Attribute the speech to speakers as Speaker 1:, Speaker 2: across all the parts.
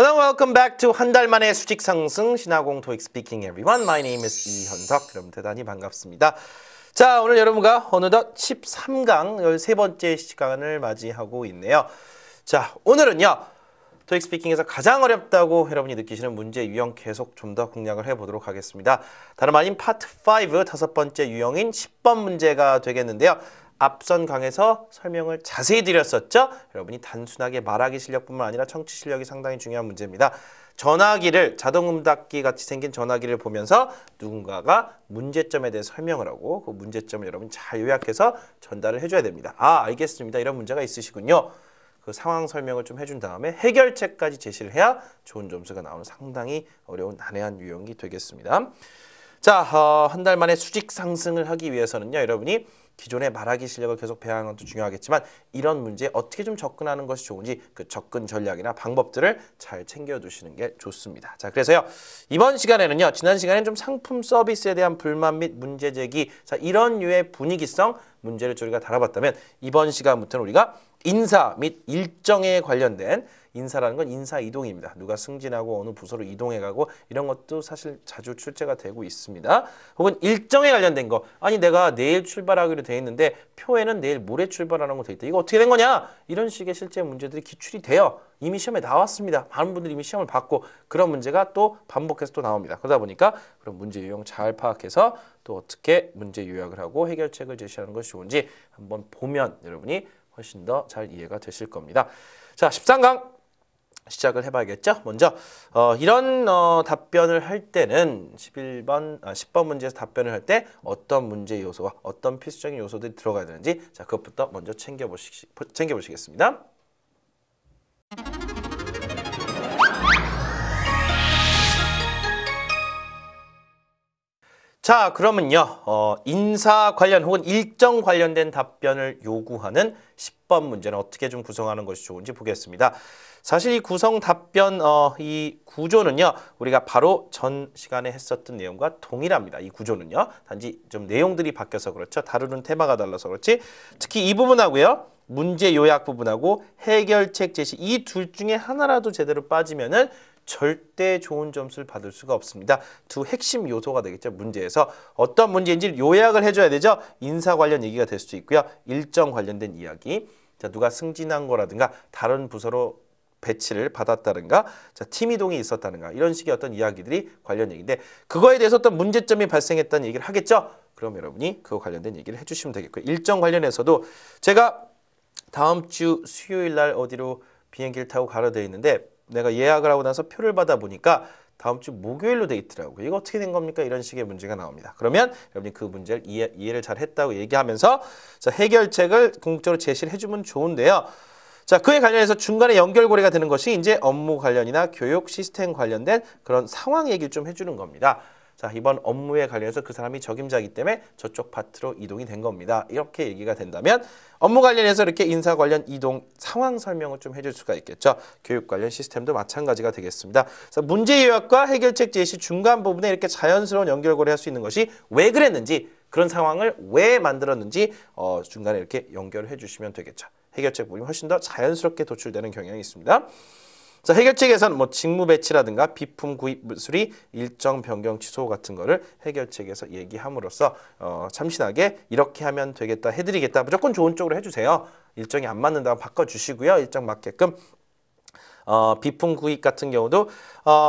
Speaker 1: Hello, welcome back to 한 달 만에 수직 상승 신화공 토익 스피킹 everyone. My name is 이현석. 여러분 대단히 반갑습니다. 자, 오늘 여러분과 어느덧 13강 13번째 시간을 맞이하고 있네요. 자, 오늘은요. 토익 스피킹에서 가장 어렵다고 여러분이 느끼시는 문제 유형 계속 좀 더 공략을 해보도록 하겠습니다. 다름 아닌 파트 5 다섯 번째 유형인 10번 문제가 되겠는데요. 앞선 강에서 설명을 자세히 드렸었죠. 여러분이 단순하게 말하기 실력뿐만 아니라 청취 실력이 상당히 중요한 문제입니다. 전화기를 자동응답기 같이 생긴 전화기를 보면서 누군가가 문제점에 대해 설명을 하고 그 문제점을 여러분 잘 요약해서 전달을 해줘야 됩니다. 아, 알겠습니다. 이런 문제가 있으시군요. 그 상황 설명을 좀 해준 다음에 해결책까지 제시를 해야 좋은 점수가 나오는 상당히 어려운 난해한 유형이 되겠습니다. 자, 한 달 만에 수직 상승을 하기 위해서는요. 여러분이 기존의 말하기 실력을 계속 배양하는 것도 중요하겠지만 이런 문제에 어떻게 좀 접근하는 것이 좋은지 그 접근 전략이나 방법들을 잘 챙겨두시는 게 좋습니다. 자, 그래서요. 이번 시간에는요. 지난 시간에는 좀 상품 서비스에 대한 불만 및 문제 제기 자, 이런 류의 분위기성 문제를 저희가 다뤄봤다면 이번 시간부터는 우리가 인사 및 일정에 관련된 인사라는 건 인사 이동입니다. 누가 승진하고 어느 부서로 이동해가고 이런 것도 사실 자주 출제가 되고 있습니다. 혹은 일정에 관련된 거. 아니 내가 내일 출발하기로 돼 있는데 표에는 내일 모레 출발하는 거 돼 있다. 이거 어떻게 된 거냐? 이런 식의 실제 문제들이 기출이 돼요. 이미 시험에 나왔습니다. 많은 분들이 이미 시험을 봤고 그런 문제가 또 반복해서 또 나옵니다. 그러다 보니까 그런 문제 유형 잘 파악해서 또 어떻게 문제 요약을 하고 해결책을 제시하는 것이 좋은지 한번 보면 여러분이 훨씬 더 잘 이해가 되실 겁니다. 자, 13강 시작을 해봐야겠죠. 먼저 이런 답변을 할 때는 10번 문제에서 답변을 할 때 어떤 문제 요소와 어떤 필수적인 요소들이 들어가야 되는지 자 그것부터 먼저 챙겨보시겠습니다. 자, 그러면요. 인사 관련 혹은 일정 관련된 답변을 요구하는 10번 문제는 어떻게 좀 구성하는 것이 좋은지 보겠습니다. 사실 이 구성 답변 이 구조는요. 우리가 바로 전 시간에 했었던 내용과 동일합니다. 이 구조는요. 단지 좀 내용들이 바뀌어서 그렇죠. 다루는 테마가 달라서 그렇지. 특히 이 부분하고요. 문제 요약 부분하고 해결책 제시 이 둘 중에 하나라도 제대로 빠지면은 절대 좋은 점수를 받을 수가 없습니다. 두 핵심 요소가 되겠죠. 문제에서 어떤 문제인지 요약을 해줘야 되죠. 인사 관련 얘기가 될 수도 있고요. 일정 관련된 이야기. 자, 누가 승진한 거라든가 다른 부서로 배치를 받았다든가 자, 팀 이동이 있었다든가 이런 식의 어떤 이야기들이 관련 얘기인데 그거에 대해서 어떤 문제점이 발생했다는 얘기를 하겠죠. 그럼 여러분이 그거 관련된 얘기를 해주시면 되겠고요. 일정 관련해서도 제가 다음 주 수요일 날 어디로 비행기를 타고 가려 돼 있는데 내가 예약을 하고 나서 표를 받아 보니까 다음 주 목요일로 돼 있더라고요. 이거 어떻게 된 겁니까? 이런 식의 문제가 나옵니다. 그러면 여러분이 그 문제를 이해를 잘 했다고 얘기하면서 자, 해결책을 궁극적으로 제시를 해주면 좋은데요. 자, 그에 관련해서 중간에 연결고리가 되는 것이 이제 업무 관련이나 교육 시스템 관련된 그런 상황 얘기를 좀 해주는 겁니다. 자, 이번 업무에 관련해서 그 사람이 적임자이기 때문에 저쪽 파트로 이동이 된 겁니다. 이렇게 얘기가 된다면 업무 관련해서 이렇게 인사 관련 이동 상황 설명을 좀 해줄 수가 있겠죠. 교육 관련 시스템도 마찬가지가 되겠습니다. 그래서 문제 요약과 해결책 제시 중간 부분에 이렇게 자연스러운 연결고리 할 수 있는 것이 왜 그랬는지 그런 상황을 왜 만들었는지 중간에 이렇게 연결을 해주시면 되겠죠. 해결책 부분이 훨씬 더 자연스럽게 도출되는 경향이 있습니다. 자, 해결책에서는 뭐 직무 배치라든가 비품 구입 수리, 일정 변경 취소 같은 거를 해결책에서 얘기함으로써 참신하게 이렇게 하면 되겠다, 해드리겠다. 무조건 좋은 쪽으로 해주세요. 일정이 안 맞는다면 바꿔주시고요. 일정 맞게끔. 비품 구입 같은 경우도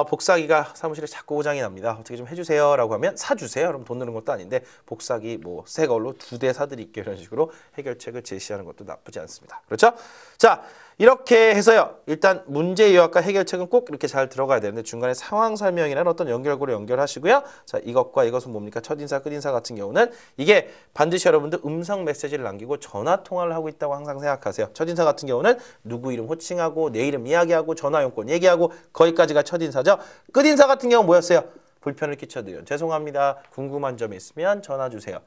Speaker 1: 복사기가 사무실에 자꾸 고장이 납니다. 어떻게 좀 해주세요 라고 하면 사주세요. 그럼 돈 드는 것도 아닌데 복사기 뭐 새 걸로 2대 사드릴게요. 이런 식으로 해결책을 제시하는 것도 나쁘지 않습니다. 그렇죠? 자, 이렇게 해서요. 일단 문제 요약과 해결책은 꼭 이렇게 잘 들어가야 되는데 중간에 상황 설명이라는 어떤 연결고리 연결하시고요. 자, 이것과 이것은 뭡니까? 첫인사, 끝인사 같은 경우는 이게 반드시 여러분들 음성 메시지를 남기고 전화 통화를 하고 있다고 항상 생각하세요. 첫인사 같은 경우는 누구 이름 호칭하고 내 이름 이야기하고 전화 용건 얘기하고 거기까지가 첫인사죠. 끝인사 같은 경우는 뭐였어요? 불편을 끼쳐드려 죄송합니다. 궁금한 점이 있으면 전화 주세요.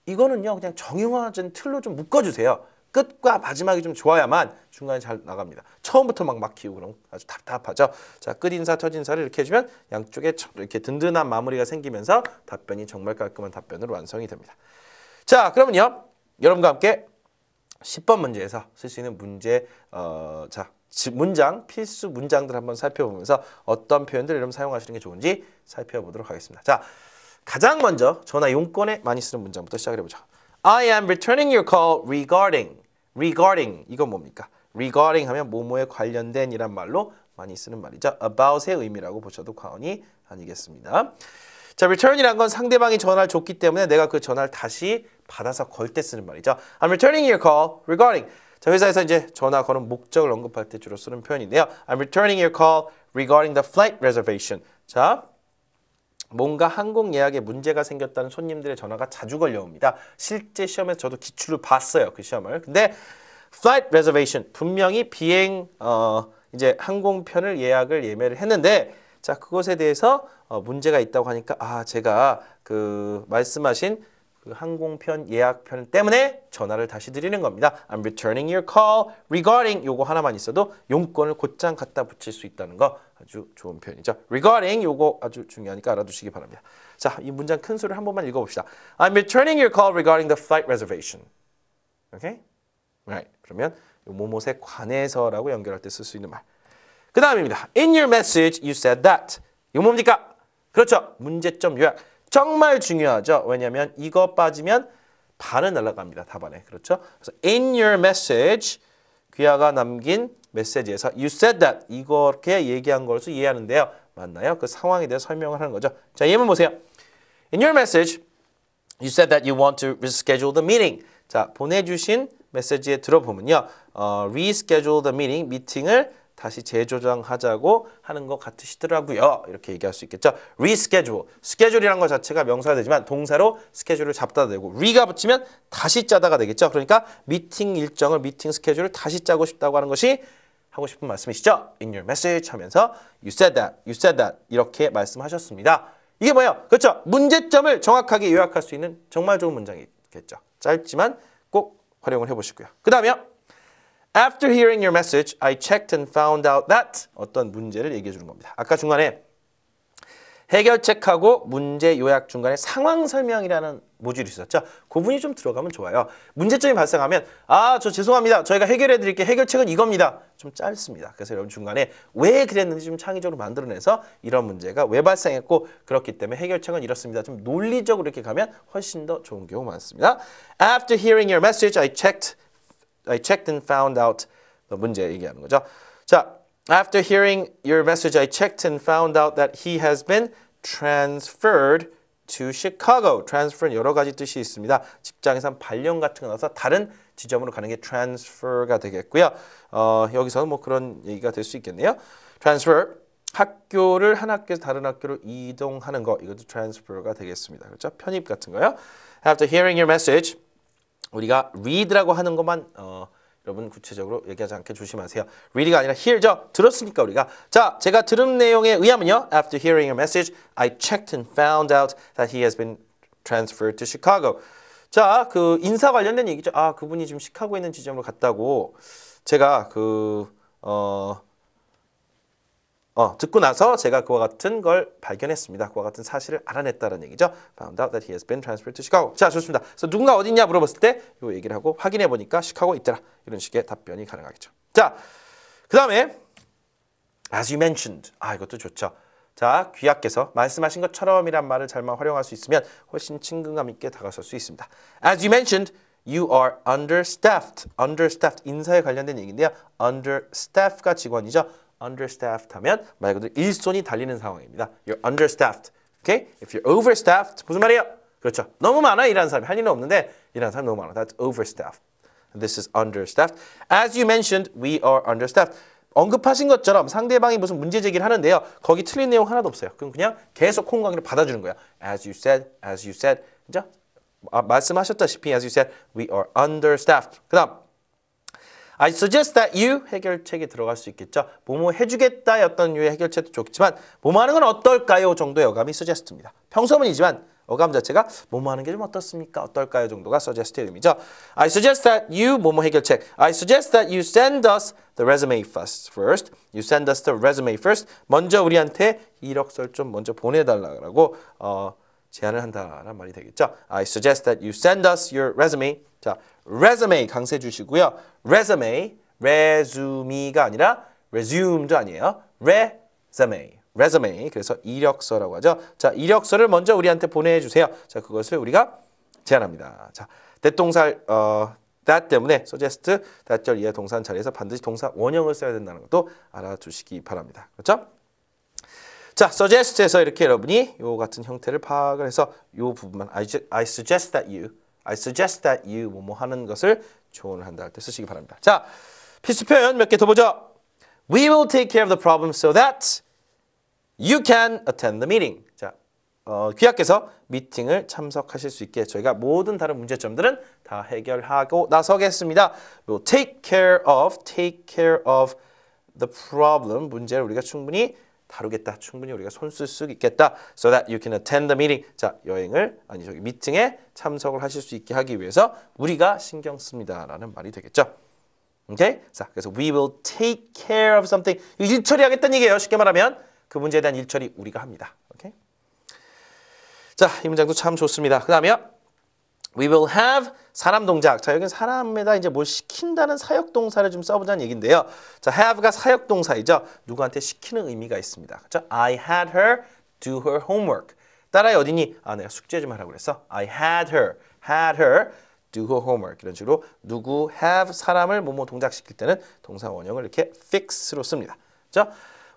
Speaker 1: 이거는요. 그냥 정형화된 틀로 좀 묶어주세요. 끝과 마지막이 좀 좋아야만 중간에 잘 나갑니다. 처음부터 막 막히고 그럼 아주 답답하죠. 자, 끝인사, 첫인사를 이렇게 해주면 양쪽에 이렇게 든든한 마무리가 생기면서 답변이 정말 깔끔한 답변으로 완성이 됩니다. 자, 그러면요. 여러분과 함께 10번 문제에서 쓸 수 있는 문제 자 문장, 필수 문장들 한번 살펴보면서 어떤 표현들 이름 사용하시는 게 좋은지 살펴보도록 하겠습니다. 자, 가장 먼저 전화 용건에 많이 쓰는 문장부터 시작을 해보자. I am returning your call regarding. regarding 이건 뭡니까? regarding 하면 뭐뭐에 관련된 이란 말로 많이 쓰는 말이죠. about의 의미라고 보셔도 과언이 아니겠습니다. 자, return이란 건 상대방이 전화를 줬기 때문에 내가 그 전화를 다시 받아서 걸 때 쓰는 말이죠. I'm returning your call regarding. 자, 회사에서 이제 전화 거는 목적을 언급할 때 주로 쓰는 표현인데요. I'm returning your call regarding the flight reservation. 자, 뭔가 항공 예약에 문제가 생겼다는 손님들의 전화가 자주 걸려옵니다. 실제 시험에서 저도 기출을 봤어요. 그 시험을. 근데 flight reservation 분명히 비행 이제 항공편을 예매를 했는데 자, 그것에 대해서 문제가 있다고 하니까 제가 그 말씀하신 그 항공편 예약편 때문에 전화를 다시 드리는 겁니다. I'm returning your call regarding 요거 하나만 있어도 용건을 곧장 갖다 붙일 수 있다는 거 아주 좋은 표현이죠. regarding 요거 아주 중요하니까 알아두시기 바랍니다. 자, 이 문장 큰 소리를 한 번만 읽어봅시다. I'm returning your call regarding the flight reservation. 오케이? Right. 그러면 요 뭐뭐에 관해서라고 연결할 때 쓸 수 있는 말. 그 다음입니다. In your message you said that. 이거 뭡니까? 그렇죠. 문제점 요약. 정말 중요하죠. 왜냐하면 이거 빠지면 반은 날아갑니다. 답안에. 그렇죠. 그래서 in your message 귀하가 남긴 메시지에서 you said that 이렇게 얘기한 것을 이해하는데요. 맞나요? 그 상황에 대해서 설명을 하는 거죠. 자, 예문 보세요. In your message you said that you want to reschedule the meeting. 자, 보내주신 메시지에 들어보면요. reschedule the meeting, 미팅을 다시 재조정하자고 하는 것 같으시더라고요. 이렇게 얘기할 수 있겠죠. reschedule, schedule이라는 것 자체가 명사가 되지만 동사로 스케줄을 잡다 되고 re가 붙이면 다시 짜다가 되겠죠. 그러니까 미팅 일정을, 미팅 스케줄을 다시 짜고 싶다고 하는 것이 하고 싶은 말씀이시죠. In your message 하면서 you said that 이렇게 말씀하셨습니다. 이게 뭐예요? 그렇죠. 문제점을 정확하게 요약할 수 있는 정말 좋은 문장이겠죠. 짧지만 꼭 활용을 해보시고요. 그 다음에요. After hearing your message, I checked and found out that 어떤 문제를 얘기해 주는 겁니다. 아까 중간에 해결책하고 문제 요약 중간에 상황 설명이라는 모듈이 있었죠. 그 부분이 좀 들어가면 좋아요. 문제점이 발생하면 저 죄송합니다. 저희가 해결해 드릴게요. 해결책은 이겁니다. 좀 짧습니다. 그래서 여러분 중간에 왜 그랬는지 좀 창의적으로 만들어내서 이런 문제가 왜 발생했고 그렇기 때문에 해결책은 이렇습니다. 좀 논리적으로 이렇게 가면 훨씬 더 좋은 경우 많습니다. After hearing your message, I checked and found out. 문제 얘기하는 거죠. 자, after hearing your message, I checked and found out that he has been transferred to Chicago. transfer는 여러 가지 뜻이 있습니다. 직장에서 발령 같은 거 나와서 다른 지점으로 가는 게 transfer가 되겠고요. 여기서는 뭐 그런 얘기가 될 수 있겠네요. transfer, 학교를 한 학교에서 다른 학교로 이동하는 거, 이것도 transfer가 되겠습니다. 그렇죠? 편입 같은 거요. After hearing your message, 우리가 read라고 하는 것만 여러분 구체적으로 얘기하지 않게 조심하세요. read가 아니라 hear죠. 들었으니까 우리가. 자, 제가 들은 내용에 의하면요. After hearing your message, I checked and found out that he has been transferred to Chicago. 자, 그 인사 관련된 얘기죠. 그분이 지금 시카고에 있는 지점으로 갔다고 제가 듣고 나서 제가 그와 같은 걸 발견했습니다. 그와 같은 사실을 알아냈다는 얘기죠. Found out that he has been transferred to Chicago. 자, 좋습니다. 그래서 누군가 어디 있냐 물어봤을 때 이 얘기를 하고 확인해 보니까 시카고에 있더라. 이런 식의 답변이 가능하겠죠. 자, 그 다음에 as you mentioned. 이것도 좋죠. 자, 귀하께서 말씀하신 것처럼이란 말을 잘만 활용할 수 있으면 훨씬 친근감 있게 다가설 수 있습니다. As you mentioned, you are understaffed. understaffed, 인사에 관련된 얘기인데요. understaff가 직원이죠. understaffed 하면 말 그대로 일손이 달리는 상황입니다. You're understaffed. Okay? If you're overstaffed, 무슨 말이에요? 그렇죠. 너무 많아 일하는 사람이 할 일은 없는데 일하는 사람이 너무 많아. That's overstaffed. This is understaffed. As you mentioned, we are understaffed. 언급하신 것처럼 상대방이 무슨 문제 제기를 하는데요. 거기 틀린 내용 하나도 없어요. 그럼 그냥 계속 콩강의를 받아주는 거예요. As you said. 그죠? 말씀하셨다시피 as you said, we are understaffed. 그 다음 I suggest that you 해결책에 들어갈 수 있겠죠. 뭐뭐 해주겠다 였던 유의 해결책도 좋겠지만 뭐뭐 하는 건 어떨까요 정도의 어감이 suggest입니다. 평소문이지만 어감 자체가 뭐뭐 하는 게 좀 어떻습니까? 어떨까요 정도가 suggest의 의미죠. I suggest that you 뭐뭐 해결책. I suggest that you send us the resume first. You send us the resume first. 먼저 우리한테 이력서를 좀 먼저 보내달라고 제안을 한다는 말이 되겠죠. I suggest that you send us your resume. 자, resume 강세 주시고요. resume resume가 아니라 resume도 아니에요. resume. 그래서 이력서라고 하죠. 자, 이력서를 먼저 우리한테 보내주세요. 자, 그것을 우리가 제안합니다. 자, 대동사 that 때문에 suggest that절 이하 동사는 자리에서 반드시 동사 원형을 써야 된다는 것도 알아두시기 바랍니다. 그렇죠? 자, suggest에서 이렇게 여러분이 요 같은 형태를 파악을 해서 요 부분만 I suggest that you 뭐뭐 하는 것을 조언을 한다 할 때 쓰시기 바랍니다. 자, 필수 표현 몇 개 더 보죠. We will take care of the problem so that you can attend the meeting. 자, 귀하께서 미팅을 참석하실 수 있게 저희가 모든 다른 문제점들은 다 해결하고 나서겠습니다. We'll take care of the problem. 문제를 우리가 충분히 다루겠다. 충분히 우리가 손 쓸 수 있겠다. So that you can attend the meeting. 자, 미팅에 참석을 하실 수 있게 하기 위해서 우리가 신경 씁니다라는 말이 되겠죠. 오케이? 자, 그래서 we will take care of something. 일 처리하겠다는 얘기예요. 쉽게 말하면 그 문제에 대한 일 처리 우리가 합니다. 오케이? 자, 이 문장도 참 좋습니다. 그다음에 we will have 사람 동작. 자, 여기는 사람에다 이제 뭘 시킨다는 사역 동사를 좀 써보자는 얘기인데요. 자, have가 사역 동사이죠. 누구한테 시키는 의미가 있습니다. 그렇죠? I had her do her homework. 따라해 어디니? 아, 내가 숙제 좀 하라고 그랬어. I had her do her homework. 이런 식으로 누구 have 사람을 뭐뭐 동작시킬 때는 동사 원형을 이렇게 fix로 씁니다. 그렇죠?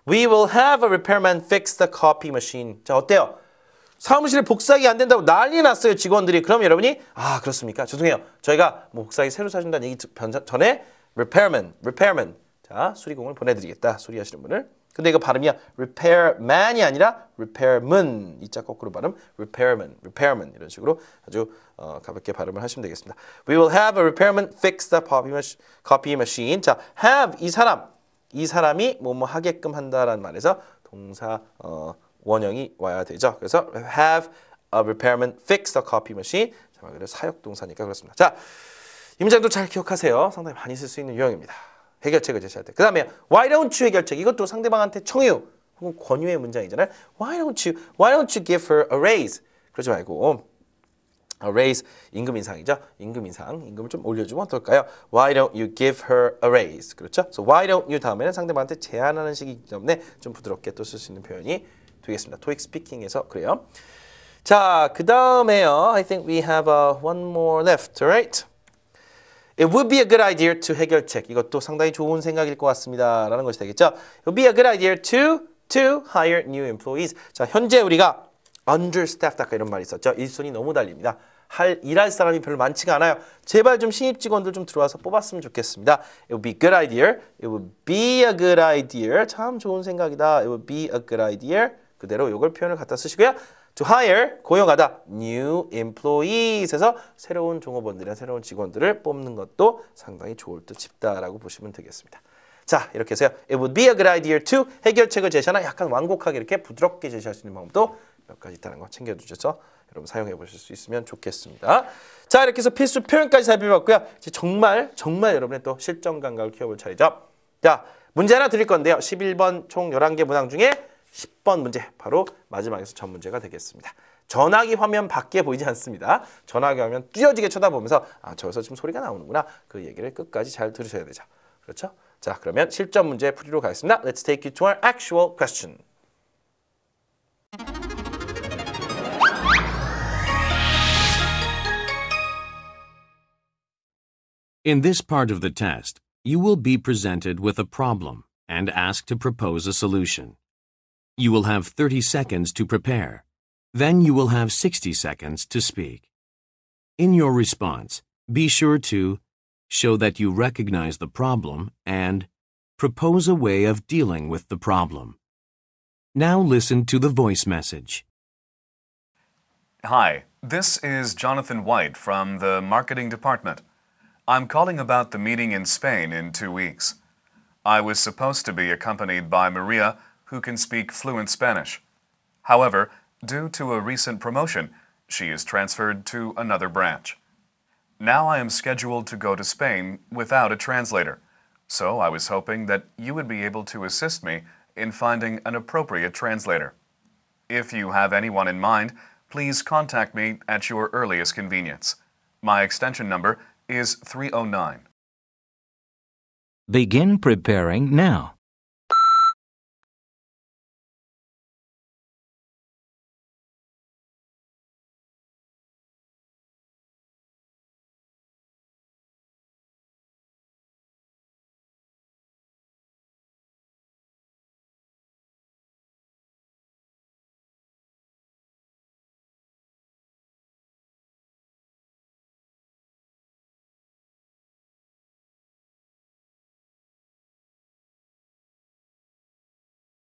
Speaker 1: We will have a repairman fix the copy machine. 자, 어때요? 사무실에 복사기 안 된다고 난리 났어요, 직원들이. 그럼 여러분이 아, 그렇습니까? 죄송해요. 저희가 뭐 복사기 새로 사준다는 얘기 전에 repairman. 자, 수리공을 보내드리겠다. 수리하시는 분을. 근데 이거 발음이야. repairman이 아니라 repairman. 이자 거꾸로 발음. repairman. 이런 식으로 아주 가볍게 발음을 하시면 되겠습니다. We will have a repairman fix the copy machine. 자, have 이 사람이 뭐뭐 하게끔 한다라는 말에서 동사 원형이 와야 되죠. 그래서 have a repairman fix the copy machine. 자, 말 그대로 사역 동사니까 그렇습니다. 자, 이 문장도 잘 기억하세요. 상당히 많이 쓸 수 있는 유형입니다. 해결책을 제시할 때. 그 다음에 why don't you 해결책. 이것도 상대방한테 청유 혹은 권유의 문장이잖아요. Why don't you give her a raise. 그러지 말고 a raise 임금 인상이죠. 임금을 좀 올려주면 어떨까요? Why don't you give her a raise. 그렇죠? So why don't you 다음에는 상대방한테 제안하는 식이기 때문에 좀 부드럽게 또 쓸 수 있는 표현이 되겠습니다. TOEIC 스피킹에서 그래요. 자, 그 다음에요. I think we have one more left, right? It would be a good idea to 해결책. 이것도 상당히 좋은 생각일 것 같습니다. 라는 것이 되겠죠. It would be a good idea to hire new employees. 자, 현재 우리가 understaffed 아까 이런 말이 있었죠. 일손이 너무 달립니다. 일할 사람이 별로 많지가 않아요. 제발 좀 신입 직원들 좀 들어와서 뽑았으면 좋겠습니다. It would be a good idea. It would be a good idea. 참 좋은 생각이다. It would be a good idea. 그대로 이걸 표현을 갖다 쓰시고요. To hire, 고용하다. New employees에서 새로운 종업원들이나 새로운 직원들을 뽑는 것도 상당히 좋을 듯 싶다라고 보시면 되겠습니다. 자, 이렇게 해서요. It would be a good idea to 해결책을 제시하나 약간 완곡하게 이렇게 부드럽게 제시할 수 있는 방법도 몇 가지 있다는 거 챙겨두셔서 여러분 사용해 보실 수 있으면 좋겠습니다. 자, 이렇게 해서 필수 표현까지 살펴봤고요. 이제 정말 여러분의 또 실전 감각을 키워볼 차례죠. 자, 문제 하나 드릴 건데요. 11번 총 11개 문항 중에 10번 문제, 바로 마지막에서 전 문제가 되겠습니다. 전화기 화면 밖에 보이지 않습니다. 전화기 화면 띄어지게 쳐다보면서 아, 저기서 지금 소리가 나오는구나. 그 얘기를 끝까지 잘 들으셔야 되죠. 그렇죠? 자, 그러면 실전 문제 풀이로 가겠습니다. Let's take you to our actual question.
Speaker 2: In this part of the test, you will be presented with a problem and asked to propose a solution. You will have 30 seconds to prepare. Then you will have 60 seconds to speak. In your response, be sure to show that you recognize the problem and propose a way of dealing with the problem. Now listen to the voice message.
Speaker 3: Hi, this is Jonathan White from the marketing department. I'm calling about the meeting in Spain in 2 weeks. I was supposed to be accompanied by Maria, who can speak fluent Spanish. However, due to a recent promotion, she is transferred to another branch. Now I am scheduled to go to Spain without a translator, so I was hoping that you would be able to assist me in finding an appropriate translator. If you have anyone in mind, please contact me at your earliest convenience. My extension number is 309.
Speaker 4: Begin preparing now.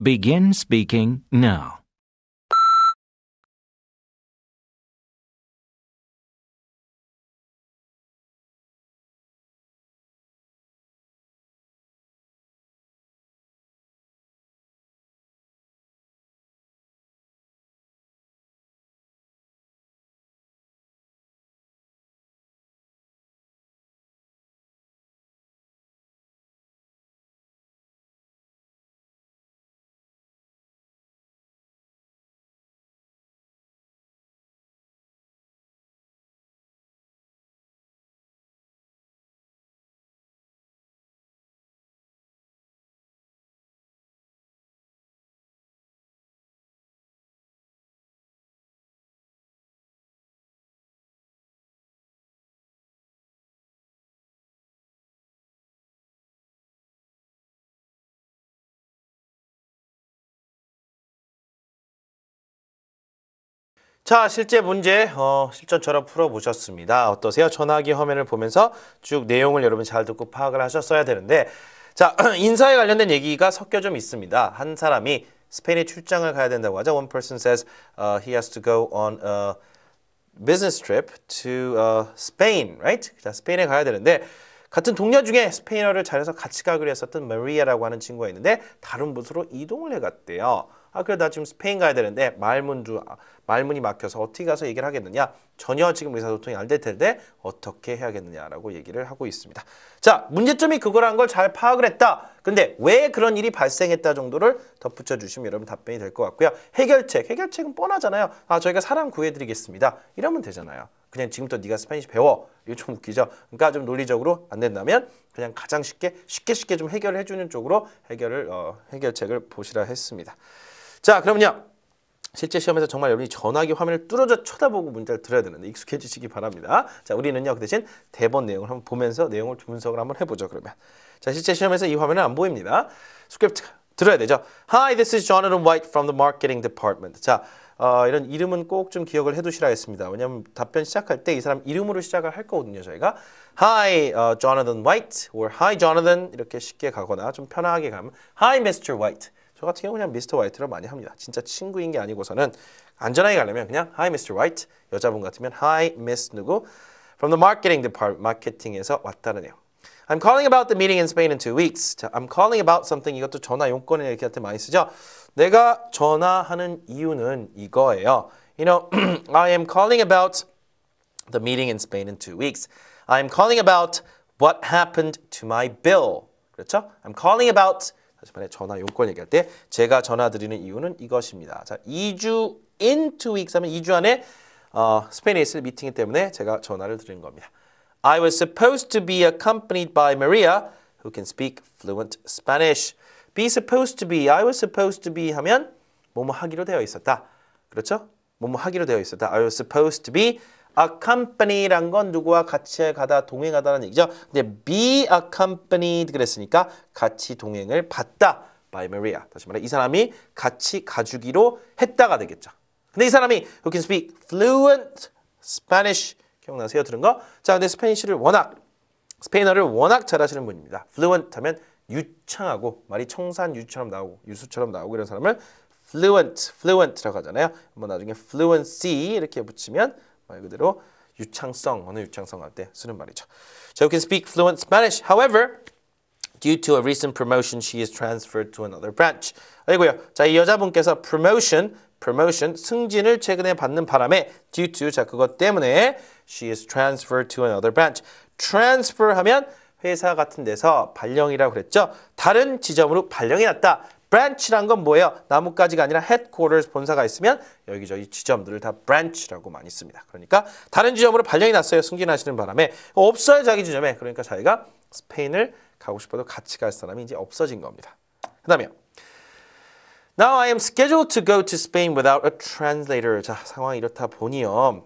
Speaker 4: Begin speaking now.
Speaker 1: 자, 실제 문제 실전처럼 풀어보셨습니다. 어떠세요? 전화기 화면을 보면서 쭉 내용을 여러분 잘 듣고 파악을 하셨어야 되는데 자, 인사에 관련된 얘기가 섞여 좀 있습니다. 한 사람이 스페인에 출장을 가야 된다고 하죠. One person says he has to go on a business trip to Spain, right? 자, 스페인에 가야 되는데 같은 동료 중에 스페인어를 잘해서 같이 가기로 했었던 마리아라고 하는 친구가 있는데 다른 부서로 이동을 해갔대요. 그래 나 지금 스페인 가야 되는데 말문이 막혀서 어떻게 가서 얘기를 하겠느냐. 전혀 지금 의사소통이 안 될 텐데 어떻게 해야겠느냐라고 얘기를 하고 있습니다. 자, 문제점이 그거라는 걸 잘 파악을 했다. 근데 왜 그런 일이 발생했다 정도를 덧붙여 주시면 여러분 답변이 될 것 같고요. 해결책은 뻔하잖아요. 저희가 사람 구해드리겠습니다. 이러면 되잖아요. 그냥 지금부터 네가 스페니쉬 배워. 이거 좀 웃기죠. 그러니까 좀 논리적으로 안 된다면 그냥 가장 쉽게 좀 해결해 주는 쪽으로 해결책을 보시라 했습니다. 자, 그러면요. 실제 시험에서 정말 여러분이 전화기 화면을 뚫어져 쳐다보고 문제를 들어야 되는데 익숙해지시기 바랍니다. 자, 우리는요. 그 대신 대본 내용을 한번 보면서 내용을 분석을 한번 해보죠. 그러면 자, 실제 시험에서 이 화면은 안 보입니다. 스크립트 들어야 되죠. Hi, this is Jonathan White from the Marketing Department. 자, 이런 이름은 꼭 좀 기억을 해두시라 했습니다. 왜냐하면 답변 시작할 때 이 사람 이름으로 시작을 할 거거든요. 저희가 Hi, Jonathan White or Hi, Jonathan 이렇게 쉽게 가거나 좀 편하게 가면 Hi, Mr. White. 저 같은 경우 그냥 Mr. White를 많이 합니다. 진짜 친구인 게 아니고서는 안전하게 가려면 그냥 Hi, Mr. White. 여자분 같으면 Hi, Miss 누구 from the Marketing Department. 마케팅에서 왔다는 내용. I'm calling about the meeting in Spain in 2 weeks. 자, I'm calling about something. 이것도 전화 용건에 이렇게 할 때 많이 쓰죠. 내가 전화하는 이유는 이거예요. You know, I am calling about the meeting in Spain in 2 weeks. I'm calling about what happened to my bill. 그렇죠? I'm calling about 다시 말해 전화 용건 얘기할 때 제가 전화드리는 이유는 이것입니다. 자, 2주 in 2 weeks 하면 2주 안에 스페인에 있을 미팅이기 때문에 제가 전화를 드리는 겁니다. I was supposed to be accompanied by Maria, who can speak fluent Spanish. Be supposed to be, I was supposed to be 하면 뭐뭐 하기로 되어 있었다. 그렇죠? 뭐뭐 하기로 되어 있었다. I was supposed to be accompany란 건 누구와 같이 가다 동행하다는 얘기죠. 근데 be accompanied 그랬으니까 같이 동행을 받다 by Maria. 다시 말해 이 사람이 같이 가주기로 했다가 되겠죠. 근데 이 사람이 who can speak fluent Spanish 기억나세요? 들은 거? 자, 근데 스페인어를 워낙 잘하시는 분입니다. fluent 하면 유창하고 말이 청산유처럼 나오고 유수처럼 나오고 이런 사람을 fluent라고 하잖아요. 한번 나중에 fluency 이렇게 붙이면 말 그대로 유창성, 언어 유창성 할 때 쓰는 말이죠. So you can speak fluent Spanish. However, due to a recent promotion, she is transferred to another branch. 아이고요. 자, 이 여자분께서 promotion, 승진을 최근에 받는 바람에 due to, 자, 그것 때문에 she is transferred to another branch. transfer 하면 회사 같은 데서 발령이라고 그랬죠. 다른 지점으로 발령이 났다. branch란 건 뭐예요? 나뭇가지가 아니라 headquarters 본사가 있으면 여기저기 지점들을 다 branch라고 많이 씁니다. 그러니까 다른 지점으로 발령이 났어요. 승진하시는 바람에 없어요. 자기 지점에. 그러니까 자기가 스페인을 가고 싶어도 같이 갈 사람이 이제 없어진 겁니다. 그 다음에 Now I am scheduled to go to Spain without a translator. 자, 상황이 이렇다 보니요.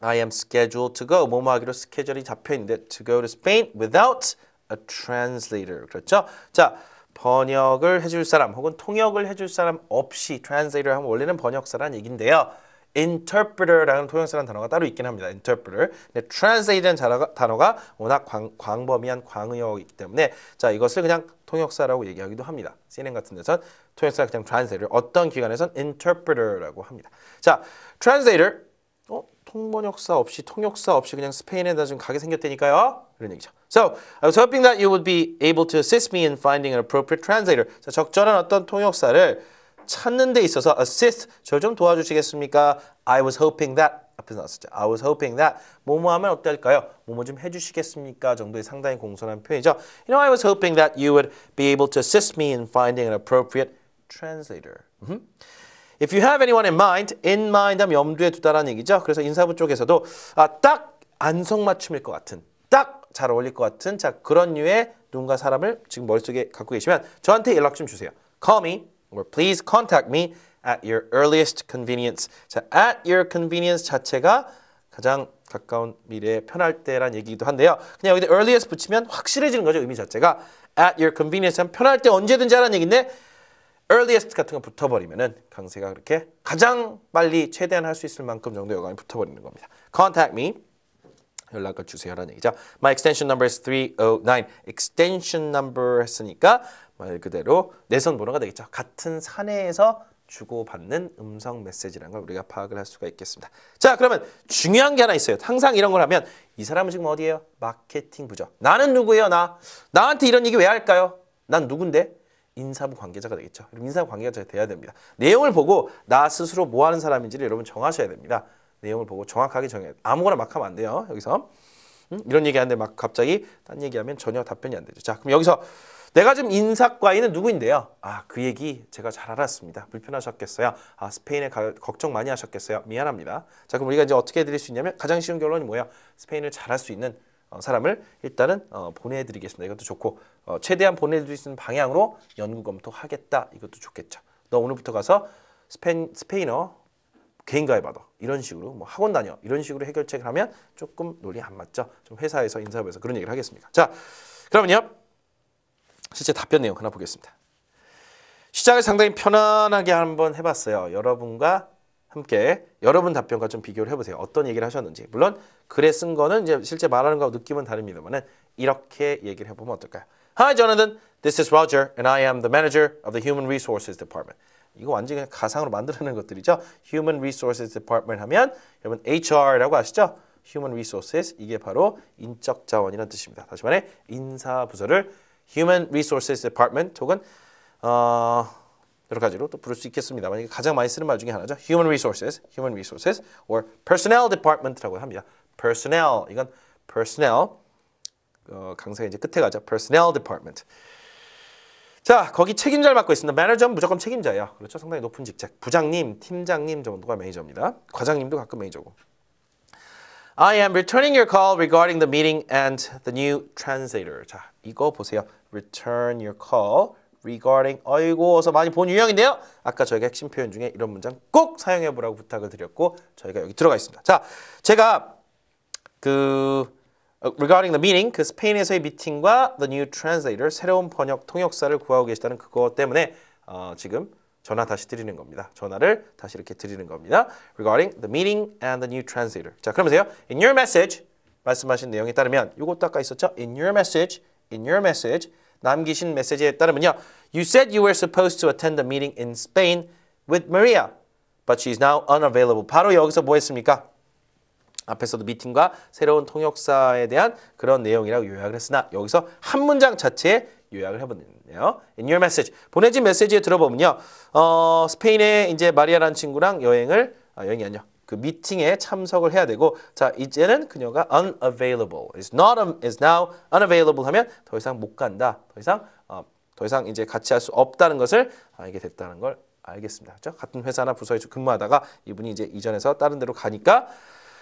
Speaker 1: I am scheduled to go. 뭐뭐 하기로 스케줄이 잡혀 있는데 to go to Spain without a translator. 그렇죠? 자, 번역을 해줄 사람 혹은 통역을 해줄 사람 없이 translator 하면 원래는 번역사라는 얘기인데요. interpreter라는 통역사라는 단어가 따로 있긴 합니다. interpreter. 근데 translate라는 단어가 워낙 광범위한 광의어이기 때문에 자, 이것을 그냥 통역사라고 얘기하기도 합니다. CNN 같은 데선 통역사 그냥 translator, 어떤 기관에선 interpreter라고 합니다. 자, translator 통번역사 없이 통역사 없이 그냥 스페인에다 좀 가게 생겼다니까요. 이런 얘기죠. So, I was hoping that you would be able to assist me in finding an appropriate translator. 자, 적절한 어떤 통역사를 찾는 데 있어서 assist, 저를 좀 도와주시겠습니까? I was hoping that 앞에서 나왔었죠. I was hoping that 뭐뭐 하면 어떨까요? 뭐뭐 좀 해주시겠습니까? 정도의 상당히 공손한 표현이죠. You know, I was hoping that you would be able to assist me in finding an appropriate translator. If you have anyone in mind 하면 염두에 두다라는 얘기죠. 그래서 인사부 쪽에서도 딱 안성맞춤일 것 같은, 딱 잘 어울릴 것 같은 자 그런 류의 누군가 사람을 지금 머릿속에 갖고 계시면 저한테 연락 좀 주세요. Call me or please contact me at your earliest convenience. 자, at your convenience 자체가 가장 가까운 미래에 편할 때란 얘기기도 한데요. 그냥 여기다 earliest 붙이면 확실해지는 거죠. 의미 자체가 at your convenience 하면 편할 때 언제든지 하라는 얘기인데 earliest 같은 거 붙어버리면은 강세가 그렇게 가장 빨리 최대한 할 수 있을 만큼 정도 여감이 붙어버리는 겁니다. Contact me. 연락을 주세요라는 얘기죠. My extension number is 309. extension number 했으니까 말 그대로 내선 번호가 되겠죠. 같은 사내에서 주고받는 음성 메시지라는 걸 우리가 파악을 할 수가 있겠습니다. 자, 그러면 중요한 게 하나 있어요. 항상 이런 걸 하면 이 사람은 지금 어디예요? 마케팅 부죠. 나는 누구예요? 나한테 이런 얘기 왜 할까요? 난 누군데? 인사부 관계자가 되겠죠. 인사부 관계자가 돼야 됩니다. 내용을 보고 나 스스로 뭐 하는 사람인지를 여러분 정하셔야 됩니다. 내용을 보고 정확하게 정해야 돼요. 아무거나 막 하면 안 돼요. 여기서 이런 얘기하는데 막 갑자기 딴 얘기하면 전혀 답변이 안 되죠. 자, 그럼 여기서 내가 지금 인사과인은 누구인데요? 그 얘기 제가 잘 알았습니다. 불편하셨겠어요? 스페인에 걱정 많이 하셨겠어요? 미안합니다. 자, 그럼 우리가 이제 어떻게 해드릴 수 있냐면 가장 쉬운 결론이 뭐예요? 스페인을 잘할 수 있는 사람을 일단은 보내드리겠습니다. 이것도 좋고 최대한 보내드릴 수 있는 방향으로 연구 검토하겠다. 이것도 좋겠죠. 너 오늘부터 가서 스페인어 개인 가입하다 이런 식으로 뭐 학원 다녀 이런 식으로 해결책을 하면 조금 논리 안 맞죠. 좀 회사에서 인사부에서 그런 얘기를 하겠습니까? 자, 그러면요 실제 답변 내용 하나 보겠습니다. 시작을 상당히 편안하게 한번 해봤어요. 여러분과 함께 여러분 답변과 좀 비교를 해보세요. 어떤 얘기를 하셨는지. 물론 글에 쓴 거는 이제 실제 말하는 거하고 느낌은 다릅니다만은 이렇게 얘기를 해보면 어떨까요? Hi Jonathan, this is Roger and I am the manager of the Human Resources Department. 이거 완전히 그냥 가상으로 만들어내는 것들이죠. Human Resources Department 하면 여러분 HR라고 아시죠? Human Resources 이게 바로 인적 자원이라는 뜻입니다. 다시 말해 인사부서를 Human Resources Department 혹은 여러 가지로 또 부를 수 있겠습니다만 이게 가장 많이 쓰는 말 중에 하나죠. Human Resources or Personnel Department라고 합니다. Personnel 이건 Personnel 강세가 이제 끝에 가죠. Personnel Department. 자, 거기 책임자를 맡고 있습니다. 매니저는 무조건 책임자예요. 그렇죠? 상당히 높은 직책. 부장님, 팀장님 정도가 매니저입니다. 과장님도 가끔 매니저고. I am returning your call regarding the meeting and the new translator. 자, 이거 보세요. Return your call regarding 어이고 어서 많이 본 유형인데요. 아까 저희가 핵심 표현 중에 이런 문장 꼭 사용해 보라고 부탁을 드렸고 저희가 여기 들어가 있습니다. 자, 제가 regarding the meeting, 그 스페인에서의 미팅과 the new translator, 새로운 번역 통역사를 구하고 계시다는 그거 때문에 지금 전화 다시 드리는 겁니다. 전화를 다시 이렇게 드리는 겁니다. Regarding the meeting and the new translator. 자, 그러면서요. In your message, 말씀하신 내용에 따르면 이것도 아까 있었죠. In your message, 남기신 메시지에 따르면요. You said you were supposed to attend a meeting in Spain with Maria, but she's now unavailable. 바로 여기서 뭐 했습니까? 앞에서도 미팅과 새로운 통역사에 대한 그런 내용이라고 요약을 했으나 여기서 한 문장 자체에 요약을 해보네요. In your message. 보내진 메시지에 들어보면요. 스페인에 이제 마리아라는 친구랑 여행이 아니요. 그 미팅에 참석을 해야 되고 자, 이제는 그녀가 unavailable. is now unavailable 하면 더 이상 못 간다. 더 이상 이제 같이 할 수 없다는 것을 알게 됐다는 걸 알겠습니다. 그렇죠? 같은 회사나 부서에서 근무하다가 이분이 이제 이전에서 다른 데로 가니까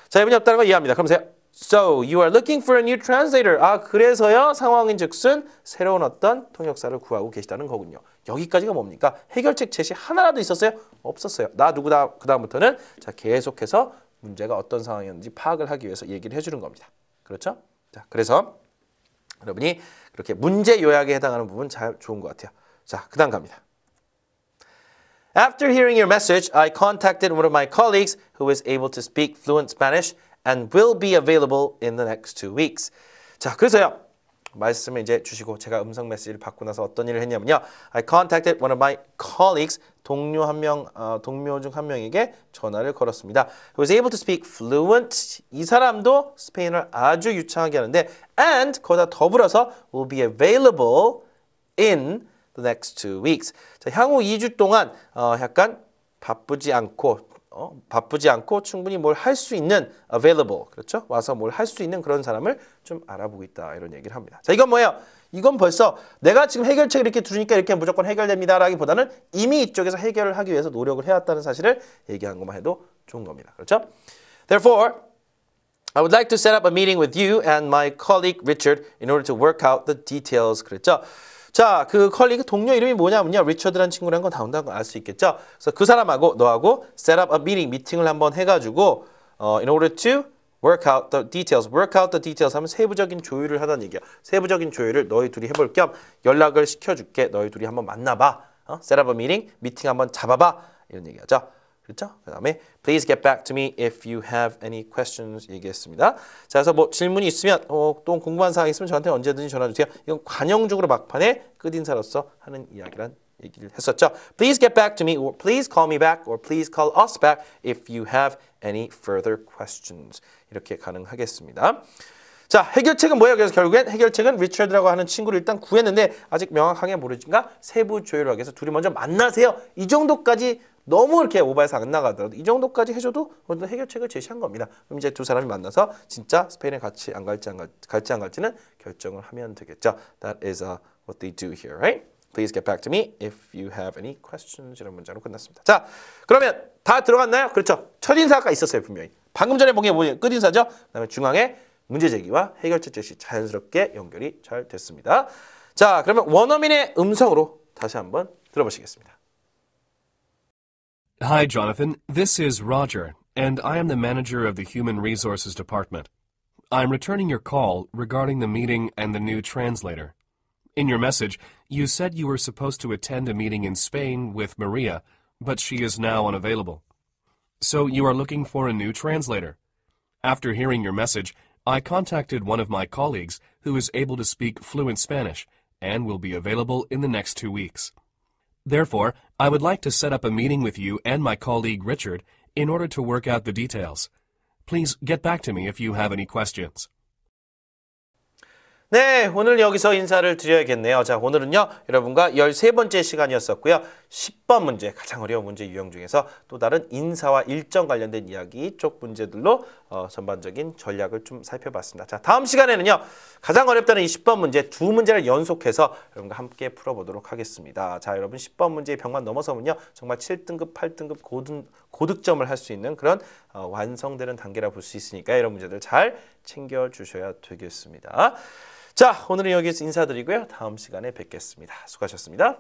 Speaker 1: 자, 이분이 없다는 걸 이해합니다. 그러면서요. So, you are looking for a new translator. 아, 그래서요, 상황인즉슨 새로운 어떤 통역사를 구하고 계시다는 거군요. 여기까지가 뭡니까? 해결책 제시 하나라도 있었어요? 없었어요. 나 누구다. 그 다음부터는 자, 계속해서 문제가 어떤 상황이었는지 파악을 하기 위해서 얘기를 해주는 겁니다. 그렇죠? 자, 그래서 여러분이 그렇게 문제 요약에 해당하는 부분 잘 좋은 것 같아요. 자, 그 다음 갑니다. After hearing your message, I contacted one of my colleagues who is able to speak fluent Spanish and will be available in the next 2 weeks. 자, 그래서요. 말씀을 이제 주시고 제가 음성 메시지를 받고 나서 어떤 일을 했냐면요. I contacted one of my colleagues, 동료 중 한 명에게 전화를 걸었습니다. Who was able to speak fluent. 이 사람도 스페인어를 아주 유창하게 하는데 and 거기다 더불어서 will be available in the next 2 weeks. 자, 향후 2주 동안 약간 바쁘지 않고 충분히 뭘 할 수 있는 available, 그렇죠? 와서 뭘 할 수 있는 그런 사람을 좀 알아보고 있다 이런 얘기를 합니다. 자, 이건 뭐예요? 이건 벌써 내가 지금 해결책을 이렇게 주니까 이렇게 무조건 해결됩니다라기보다는 이미 이쪽에서 해결을 하기 위해서 노력을 해왔다는 사실을 얘기한 것만 해도 좋은 겁니다. 그렇죠? Therefore, I would like to set up a meeting with you and my colleague Richard in order to work out the details. 그랬죠? 자, 그 컬리그 동료 이름이 뭐냐면요. 리처드라는 친구라는 건 나온다는 걸 알 수 있겠죠. 그래서 그 사람하고 너하고 set up a meeting, 미팅을 한번 해가지고 in order to work out the details. work out the details 하면 세부적인 조율을 하다는 얘기야. 세부적인 조율을 너희 둘이 해볼 겸 연락을 시켜줄게. 너희 둘이 한번 만나봐. set up a meeting, 미팅 한번 잡아봐. 이런 얘기하죠. 그렇죠? 그 다음에 please get back to me if you have any questions 얘기했습니다. 자, 그래서 뭐 질문이 있으면 또 궁금한 사항이 있으면 저한테 언제든지 전화 주세요. 이건 관용적으로 막판에 끝인사로서 하는 이야기란 얘기를 했었죠. Please get back to me or please call me back or please call us back if you have any further questions. 이렇게 가능하겠습니다. 자, 해결책은 뭐예요? 그래서 결국엔 해결책은 리처드라고 하는 친구를 일단 구했는데 아직 명확하게 모르니까 세부 조율을 하기 위해서 둘이 먼저 만나세요. 이 정도까지 너무 이렇게 오버해서 안 나가더라도 이 정도까지 해줘도 어떤 해결책을 제시한 겁니다. 그럼 이제 두 사람이 만나서 진짜 스페인에 같이 갈지 안 갈지는 결정을 하면 되겠죠. That is what they do here, right? Please get back to me if you have any questions. 이런 문장으로 끝났습니다. 자, 그러면 다 들어갔나요? 그렇죠. 첫인사가 있었어요, 분명히. 방금 전에 본 게 뭐예요? 끝인사죠. 그다음에 중앙에 문제 제기와 해결책 제시 자연스럽게 연결이 잘 됐습니다. 자, 그러면 원어민의 음성으로 다시 한번 들어보시겠습니다.
Speaker 5: Hi, Jonathan. This is Roger, and I am the manager of the Human Resources Department. I'm returning your call regarding the meeting and the new translator. In your message, you said you were supposed to attend a meeting in Spain with Maria, but she is now unavailable. So you are looking for a new translator. After hearing your message, I contacted one of my colleagues who is able to speak fluent Spanish and will be available in the next 2 weeks. Therefore, I would like to set up a meeting with you and my colleague Richard in order to work out the details. Please get back to me if you have any questions.
Speaker 1: 네, 오늘 여기서 인사를 드려야겠네요. 자, 오늘은요, 여러분과 13번째 시간이었었고요. 10번 문제, 가장 어려운 문제 유형 중에서 또 다른 인사와 일정 관련된 이야기 쪽 문제들로 전반적인 전략을 좀 살펴봤습니다. 자, 다음 시간에는요, 가장 어렵다는 이 10번 문제 두 문제를 연속해서 여러분과 함께 풀어보도록 하겠습니다. 자, 여러분 10번 문제의 벽만 넘어서면요, 정말 7등급, 8등급 고득점을 할 수 있는 그런 완성되는 단계라 볼 수 있으니까 이런 문제들 잘 챙겨주셔야 되겠습니다. 자, 오늘은 여기서 인사드리고요. 다음 시간에 뵙겠습니다. 수고하셨습니다.